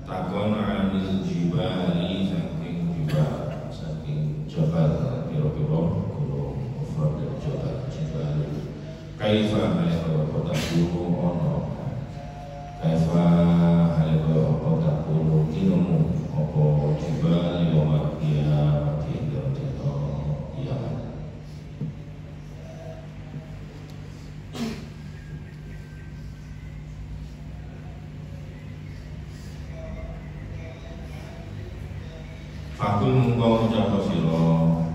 takon anil jibali saking jibal, saking jabal piro-piro gunung mufrad dari jabal jibal. Kaifa halika takunu ono, kaifa halika takunu kinumu opo jibal yaumil qiyamah dina kiamat. Fakul mungkau ngucap siro,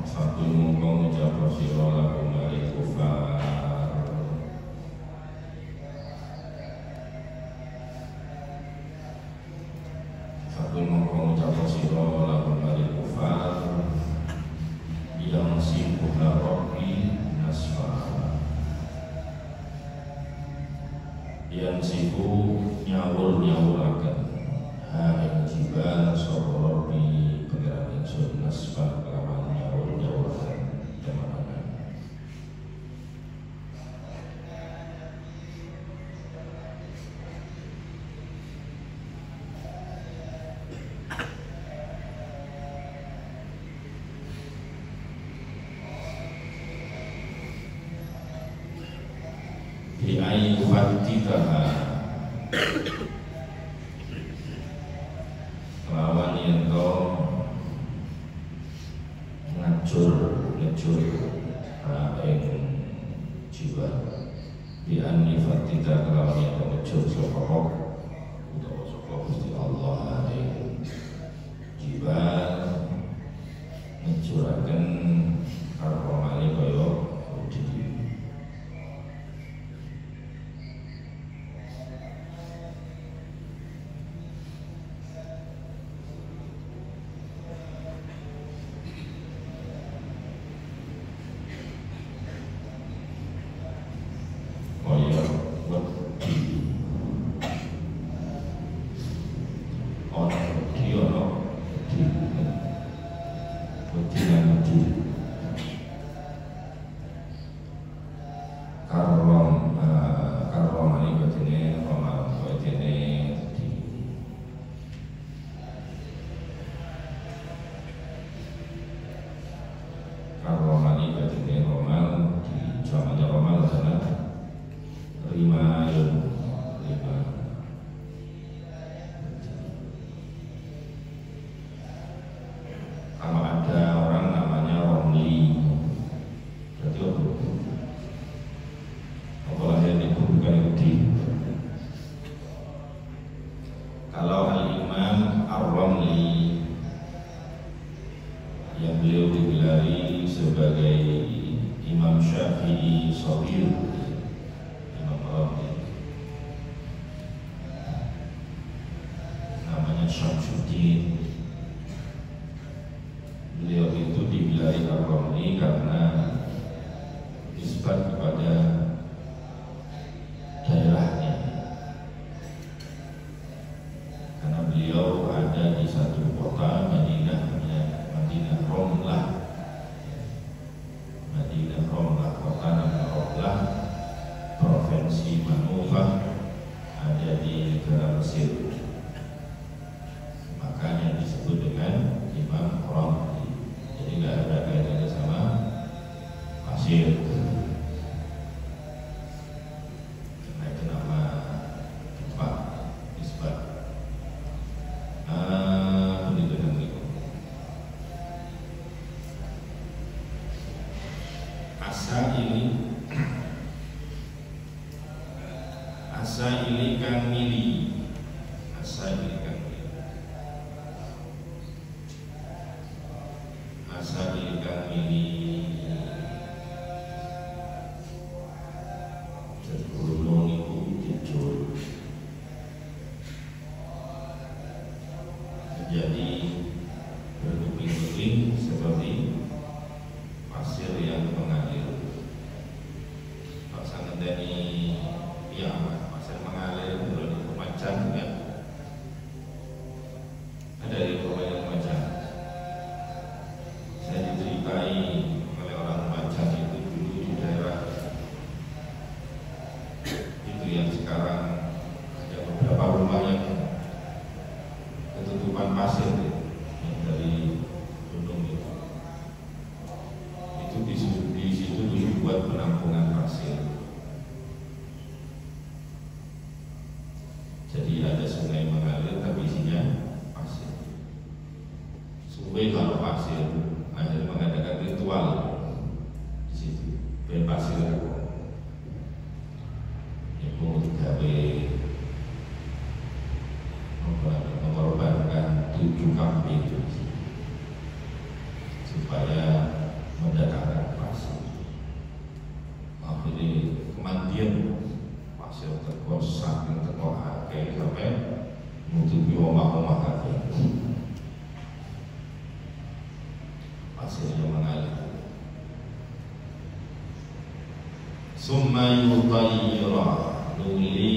fakul mungkau ngucap siro laku mari kufar. Fakul mungkau ngucap siro laku mari kufar. Yang sibuk larobi nasfa, yang sibuk nyawur-nyawurakan haing jibal sorobi pengiran insun nasfa kelawan nyawur-nyawurakan teman-teman. Bi'ai fatitaha lawan yang kau ngecur aing jiwa bi'ani fatita lawan yang kau ngecur sokok utawa sokok Gusti Allah aing jiwa ngecuraken karomali kaya uji. Kalau Al-Imam Ar-Ramli yang beliau digelari sebagai Imam Syafi'i Shaghir, Imam Ramli namanya Syamsuddin. Beliau itu digelari Ar-Ramli karena nisbat kepada daerahnya, karena beliau ada di satu kota Madinah Romlah, kota nama Romlah, provinsi Manufah, ada di negara Mesir, makanya disebut dengan Imam Ramli. Jadi nggak ada kaitannya sama pasir. Asaili kang mili, asaili kang mili, asaili kang mili, terkurung ibu jujur menjadi berkeping-keping seperti pasir yang mengalir. Pasang dari ya pasir mengalir di Lumajang ya, ada di Lumajang. Saya diceritai oleh orang Lumajang itu dulu di daerah itu yang sekarang ada beberapa rumah yang 7 kambing supaya mendatangkan pasir. Akhirnya kemandian pasir teko saking teko akeh sampai nutupi omah-omah kabeh. Pasirnya mengalir. Summa yutayyira, nuli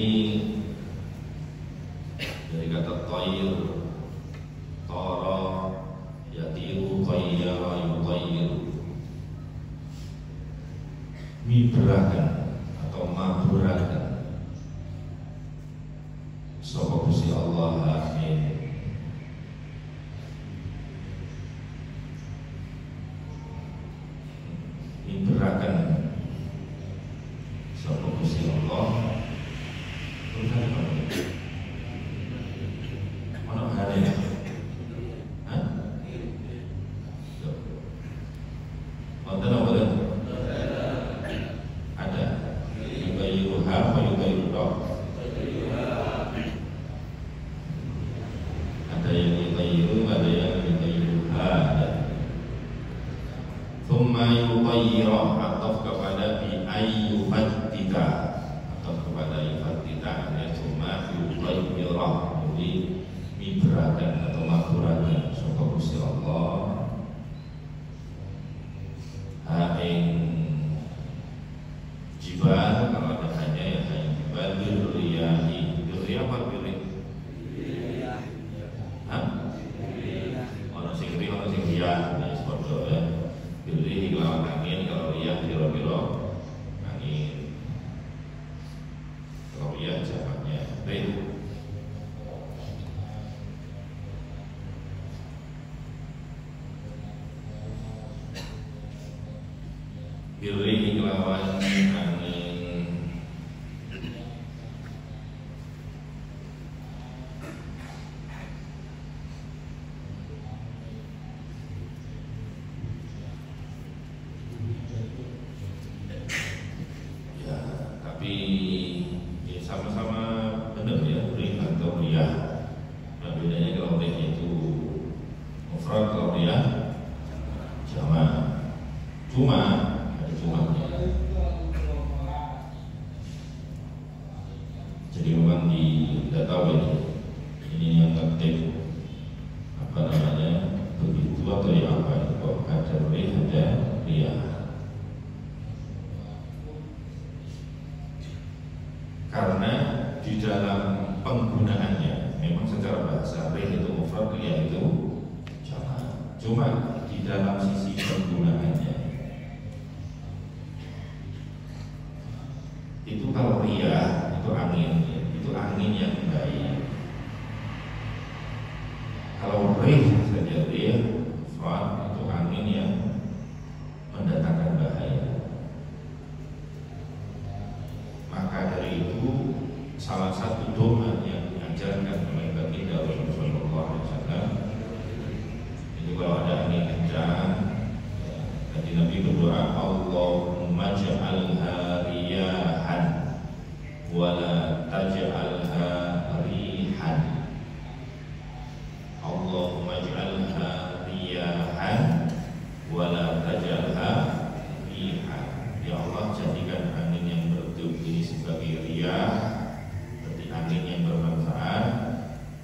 dari kata tayir, tara yatiru, tayyara yutayyiru, mibrakan atau maburakan sapa Gusti Allah. Amin. Mibrakan sapa Gusti Allah. Mana hari? Hah? Wonten apa? Ada. Yubayyiruha wa yubayyiruha. Ada yang yubayyiru, ada yang yubayyiruha. Thumma yubayyira, atau kepada bi ayyufattita, atau kepada yufattita, ya thumma yubayyira, jadi mibrakan atau makurakan sapa Gusti Allah ing jibal, kalau ada hanya ya hanya jibal birriyahi. Birriyah apa birriyah? Hah? Ono sing ri, ono sing riyah, ya sepadha ya. Birriyah lawan angin, kalau riyah kira-kira angin. Kalau riyah jamaknya rih. Birriyah lawan angin. Ya, tapi ya sama-sama benar ya, rih atau riyah. Nah, bedanya kalau rih itu mufrad, kalau riyah jamak. Cuma jadi memang tidak tahu ini yang ngetik apa namanya begitu atau ya apa itu, kok ada rih ada riyah. Karena di dalam penggunaannya memang secara bahasa rih itu mufrad, riyah itu jamak. Cuma di dalam sisi penggunaannya itu kalau riyah itu angin yang baik. Kalau rih saja rih mufrad itu angin yang mendatangkan bahaya. Maka dari itu salah satu doa yang diajarkan oleh baginda Rasulullah SAW itu kalau ada angin kencang, jadi Nabi berdoa, Allahumma ja'alha riyahan wala taj'alha rihan. Allahumma ja'alha riyahan wala taj'alha rihan. Ya Allah, jadikan angin yang bertiup ini sebagai riyah, berarti angin yang bermanfaat.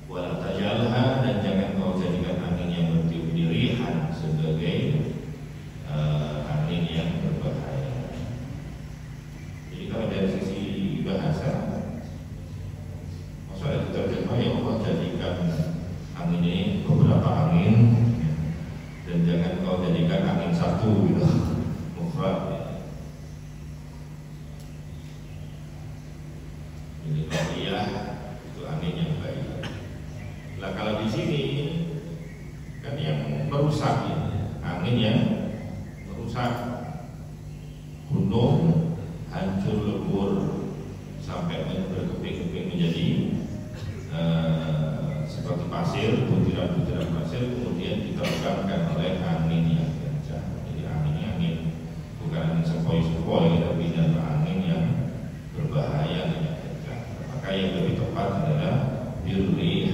Wala taj'alha, dan jangan kau jadikan angin yang bertiup ini rihan sebagai angin yang berbahaya. Jadi kalau dari sisi bahasa, masalah kita terjemah ya Allah jadikan angin ini beberapa angin, dan jangan kau jadikan angin satu gitu, mufrad. Jadi kalau iya itu angin yang baik. Lah kalau di sini kan yang merusak ini, angin yang merusak gunung, hancur lebur sampai berkeping-keping menjadi seperti pasir, butiran-butiran pasir, kemudian diterbangkan oleh angin yang kencang. Jadi angin bukan angin sepoi-sepoi, tapi angin yang berbahaya, yang kencang. Maka yang lebih tepat adalah birrih.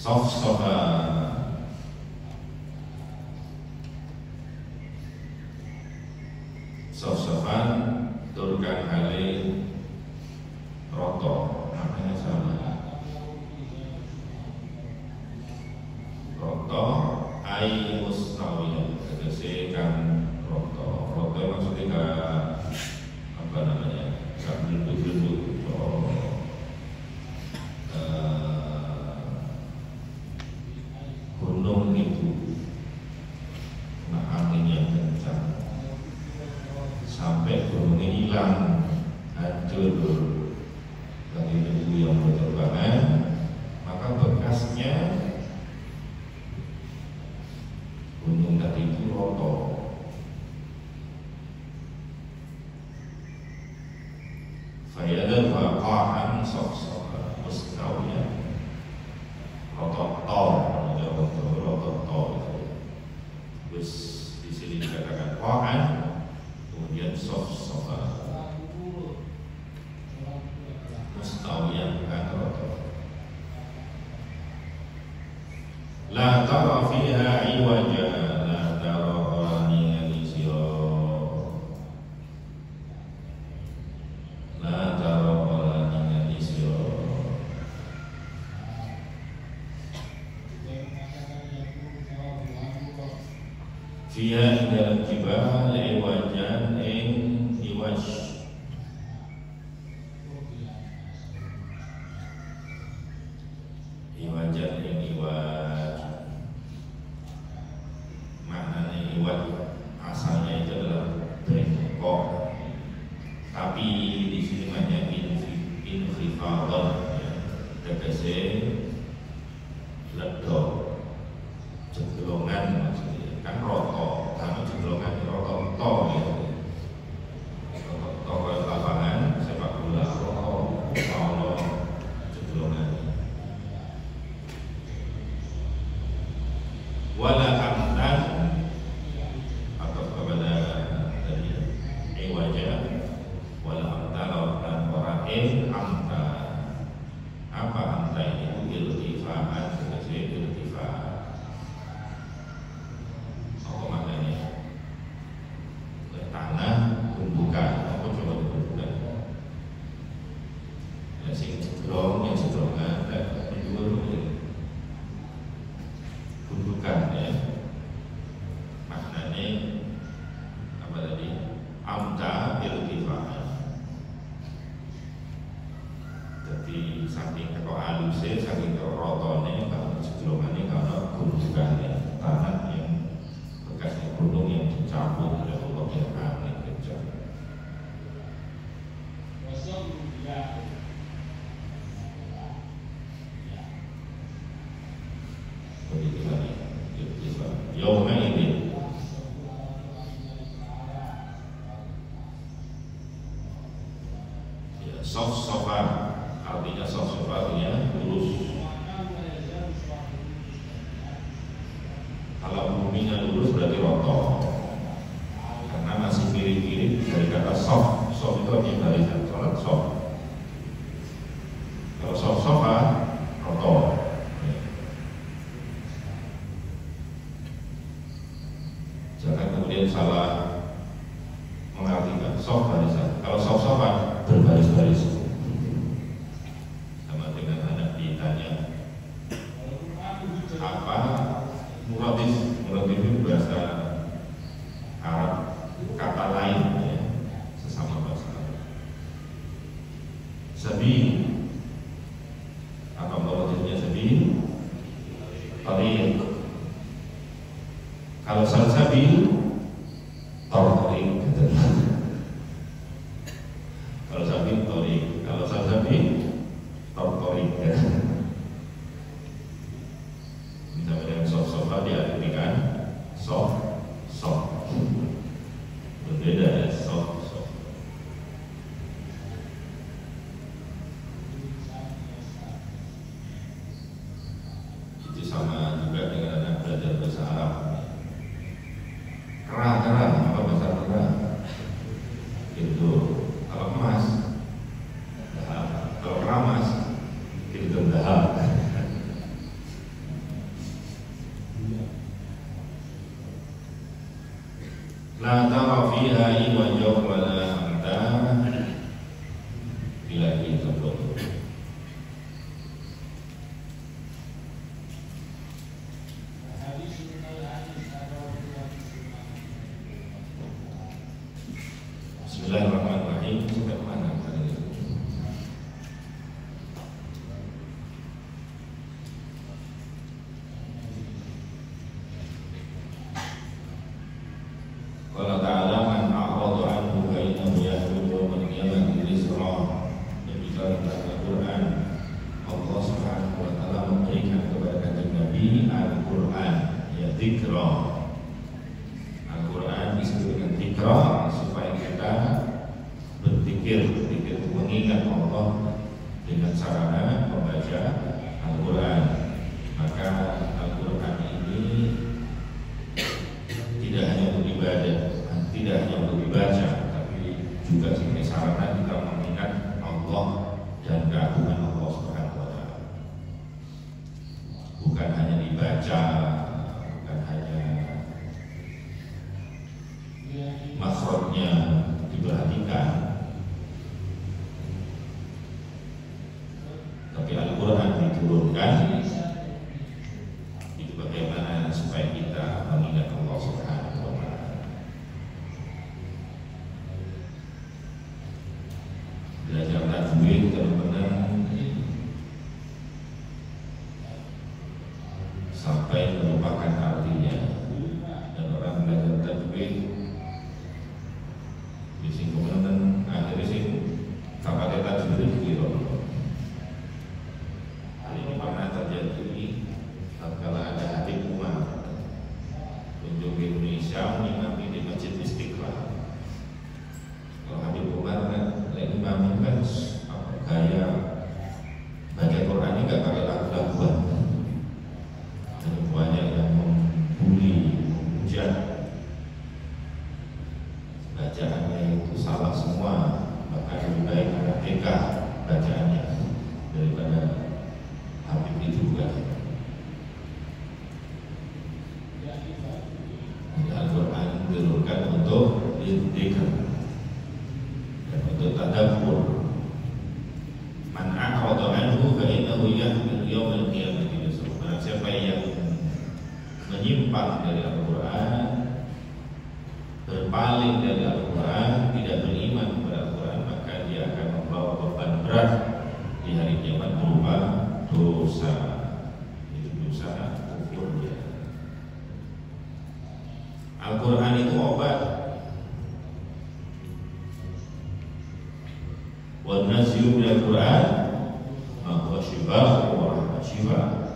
sof-sofan turkan hale roto, maknanya sama. Roto ai mustawiyah, tegese kan roto. Roto maksudnya apa namanya? Kan duduk-duduk gunung itu nah angin yang kencang sampai gunungnya hilang, hancur dari debu yang berterbangan, maka bekasnya gunung tadi itu roto. Fayadar waqa'an sof-sofa mustawiyah, roto terus di sini dikatakan qa'an, kemudian sof-sofa mustawiyah atau la tara fiha iwaja, la tara orangnya lisyo, la tara orangnya lisyo. Fiha dalam jibal iwajan ing iwaj, iwajan ing iwaj, maknanya iwaj asalnya itu adalah bengkok, tapi di sini banyak infifadah, tegese ledo, cegelongan maksudnya. Kan roto, karena cegelongan roto to gitu. Roto to lapangan sepak bola, roto kalau cegelongan. Wala amdan atau kepada dari wajah, wala amdan dan orang amta. Apa amta ini? Irtifaan, sebagai irtifaan. Tanah tumbukan, apa coba tumbukan? Yang cegelong, yang cegelongan, dan menjual tumbukan ya. Maknanya apa tadi? Amta irtifa'an. Jadi saking kau alusnya, saking kau rotone, kalau cegelongannya kalau tumbukan tanah yang bekasnya gunung yang dicampur oleh Allah yang angin kencang. Begitu lagi. Yauma ini sof-sofa, artinya sof-sofa artinya lurus. Kalau buminya lurus berarti roto, karena masih kiri-kiri dari kata sof. Sof itu artinya barisan, sholat sof. Kalau sof-sofa roto. Jangan kemudian salah mengartikan sof barisan. Kalau sof-sofa berbaris-baris, sama dengan anak ditanya apa muratif itu bahasa Arab, kata lain ya, sesama bahasa Arab. Sabi, apa muratifnya sabi? Tariq. Kalau salsabil, tariq. Kalau sabil tariq, kalau salsabil, tariq. Sama dengan sof-sofa diartikan sof. Berbeda ya sof. la iwaja wa la amta ilahi taqabbal. Bismillahirrahmanirrahim. Sampai mana tadi? Qala ta'ala man a'rada anhu fa innahu yahmilu yawmal qiyamati wizra. Demikian Al-Quran, Allah Subhanahu wa taala memberikan kepada kanjeng Nabi Al-Quran, ya dzikra. Al-Quran disebut dengan dzikra supaya kita berzikir mengingat Allah dengan sarana membaca Al-Quran. Maka Al-Quran ini tidak hanya untuk ibadah, tidak hanya untuk dibaca, tapi juga sebagai sarana kita mengingat Allah dan keagungan Allah Subhanahu wa taala. Bukan hanya dibaca, bukan hanya makhrajnya diperhatikan, tapi Al-Quran diturunkan itu bagaimana supaya kita mengingat Allah Subhanahu wa taala. Belajar tajwid benar-benar sampai melupakan artinya. Dan orang belajar tajwid di sini kemudian akhirnya sih kapal tajwid itu kira. Ini pernah terjadi tatkala ada Habib Umar kunjung ke Indonesia mengimami di Masjid Istiqlal. Kalau Habib Umar kan lagi imam kan gaya baca Quran ini nggak pakai lagu-laguan. Ada banyak yang membuli, menghujat, bacaannya itu salah semua, bahkan lebih baik TK bacaannya daripada Habib itu juga. Al-Quran diturunkan untuk dzikir dan untuk tadabbur. Man a'rada anhu fa innahu yahmilu yawmal qiyamati wizra. Barang siapa yang menyimpang dari Al-Quran, berpaling dari Al-Quran, tidak beriman kepada Al-Quran, maka dia akan membawa beban berat di hari kiamat berupa dosa. Itu dosa kufur dia. Al-Quran itu obat. Wa nazzilu minal Quran ma huwa shifaa'un wa rahmatun shifa'.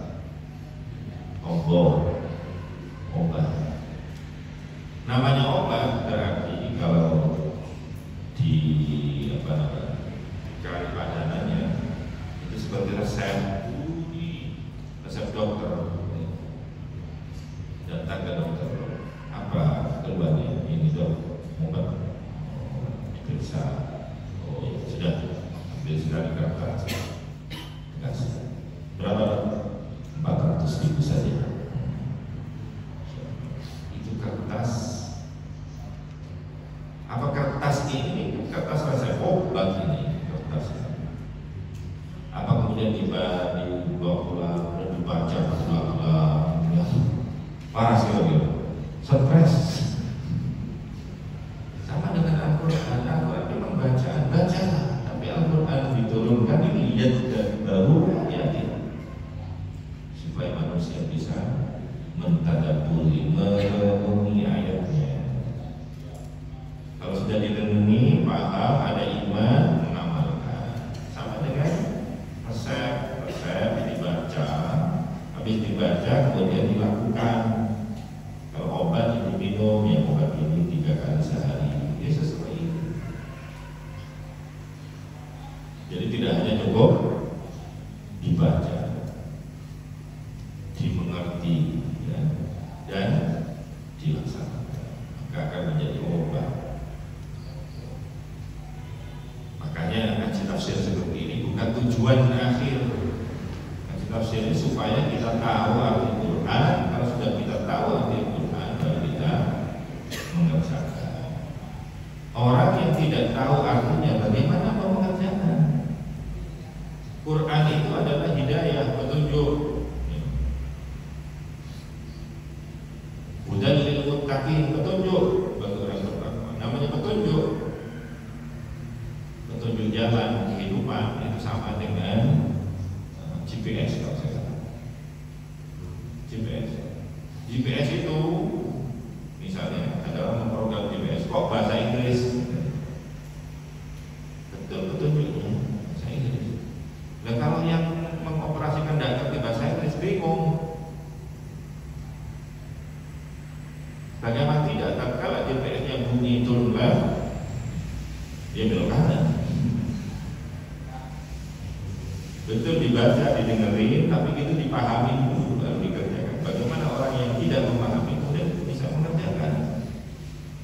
Allah obat. Namanya obat berarti kalau di cari padanannya itu seperti resep di resep dokter. Datang ke dokter, apa keluhannya? Ini dok, obat diperiksa. Oh sudah, ambil sekali kertas, kasih. Berapa? 400.000 saja. Itu kertas. Apa kertas ini? Kertas resep obat ini kertas. Apa kemudian dibawa pulang dan dibaca berulang-ulang? Parah sekali, stres. Sama dengan Al-Quran. Al-Quran memang bacaan, tapi Al-Quran diturunkan ini lihat dari baru ya, supaya manusia bisa mentadabburi, merenungi ayatnya. Kalau sudah direnungi, paham, ada iman, mengamalkan. Sama dengan resep dibaca, habis dibaca kemudian dilakukan. Kalau obat itu minum, ya obat ini 3 kali sehari. Ya sesuai itu. Jadi tidak hanya cukup dibaca, dimengerti, ya, dan dilaksanakan, maka akan menjadi obat. Orang yang tidak tahu artinya bagaimana mau mengerjakan? Quran itu adalah hidayah, petunjuk. Hudan lil muttaqin, petunjuk bagi orang bertakwa. Namanya petunjuk. Petunjuk jalan kehidupan itu sama dengan GPS kalau saya katakan. GPS itu misalnya adalah memprogram GPS. Kok bahasa Inggris? Betul petunjuknya bahasa Inggris. Nah kalau yang mengoperasikan data di bahasa Inggris bingung. Bagaimana tidak? Tatkala GPS-nya bunyi turun left, dia belok kanan. Betul dibaca, didengerin, tapi itu dipahami dulu baru dikerjakan. Bagaimana orang yang tidak memahami kemudian bisa mengerjakan?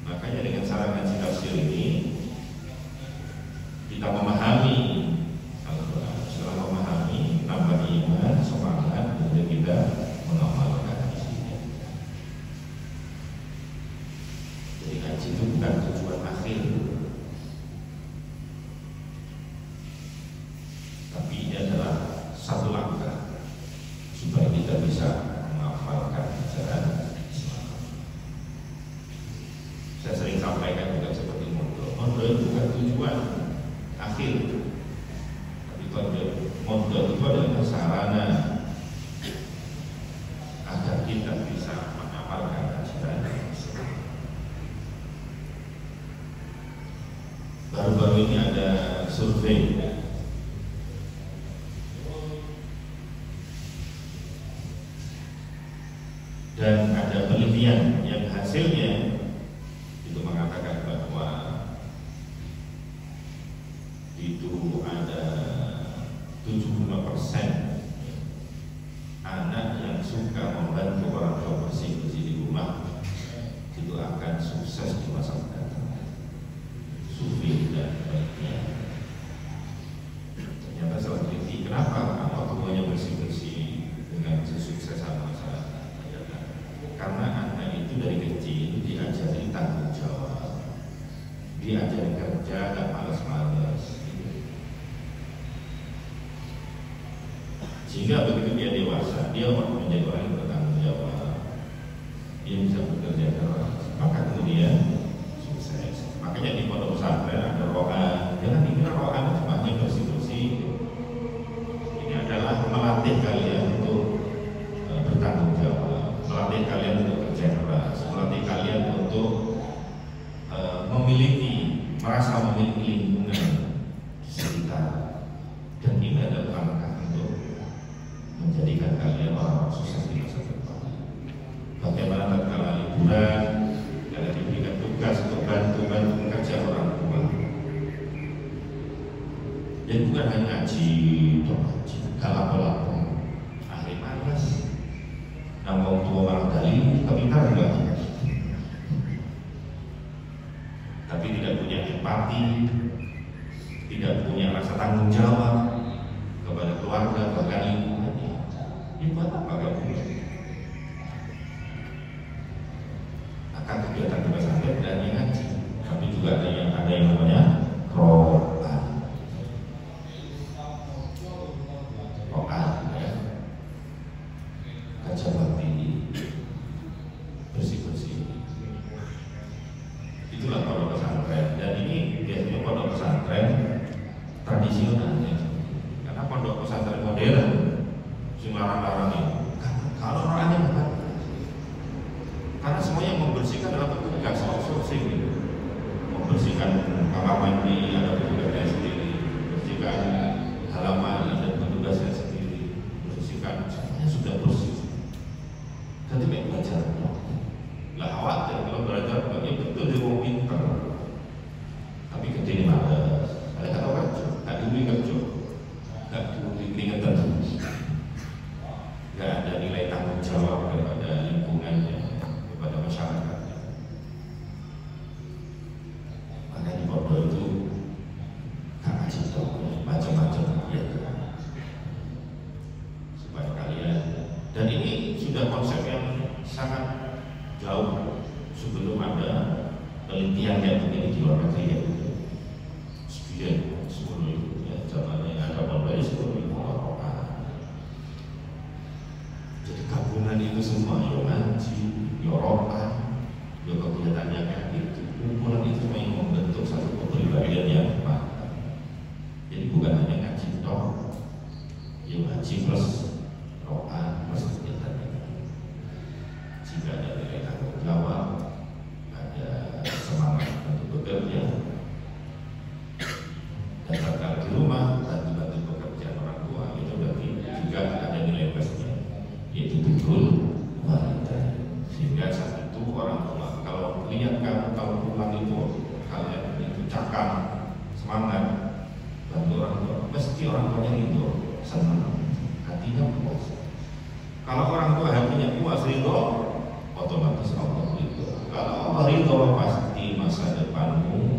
Makanya dengan sarana tafsir ini kita memahami Al-Quran. Setelah memahami, nambah iman, semangat, kemudian kita mengamalkan isinya. Jadi kaji itu bukan tujuan akhir, tapi ini adalah satu langkah supaya kita bisa menghafalkan ajaran Islam. Saya sering sampaikan juga seperti mondok itu bukan tujuan akhir, tapi mondok itu adalah sarana agar kita bisa menghafalkan ajaran Islam. Baru-baru ini ada survei dan ada penelitian yang hasilnya itu mengatakan bahwa itu ada 75% anak yang suka membantu orang tua bersih-bersih di rumah itu akan sukses di masa mendatang. Sufi dan baiknya. Ternyata setelah teliti, kenapa apa tuanya bersih-bersih dengan kesuksesan masyarakat? Karena anak itu dari kecil diajari tanggung jawab, diajari kerja dan malas-malas. Sehingga begitu dia dewasa, dia menjadi orang yang bertanggung jawab, dia bisa bekerja keras, maka kemudian sukses. Makanya di pondok pesantren ada rohan. Jangan dikira rohan cuma hanya bersih-bersih. Ini adalah melatih kalian untuk bertanggung jawab, melatih kalian untuk kerja keras, melatih kalian untuk merasa memiliki lingkungan di sekitar. Dan ini adalah langkah untuk menjadikan kalian orang sukses di masa depan. Bagaimana tatkala liburan kalian diberikan tugas untuk bantu kerja orang tua. Jadi bukan hanya ngaji, galak-galak, akhir malas. Nama tua malah dalil, kepintar enggak? Tapi tidak punya empati, tidak punya rasa tanggung jawab kepada keluarga, bahkan lingkungannya. Ini buat apa kamu? Akan kegiatan di pesantren dan yang ngaji, tapi juga ada yang namanya rohan. Rohan, ya. Kaca bakti, bersih-bersih. Itulah pondok pesantren. Dan ini biasanya pondok pesantren tradisional, ya. Karena pondok pesantren modern larang-larang ini kalau orangnya bukan, karena semuanya membersihkan adalah petugas outsourcing gitu. Membersihkan kamar birrul walidain. Sehingga saat itu orang tua kalau lihat kamu kalau pulang itu kalian itu cakap semangat bantu orang tua, mesti orang tuanya itu senang, hatinya puas. Kalau orang tua hatinya puas ridho, otomatis Allah ridho. Kalau Allah ridho pasti masa depanmu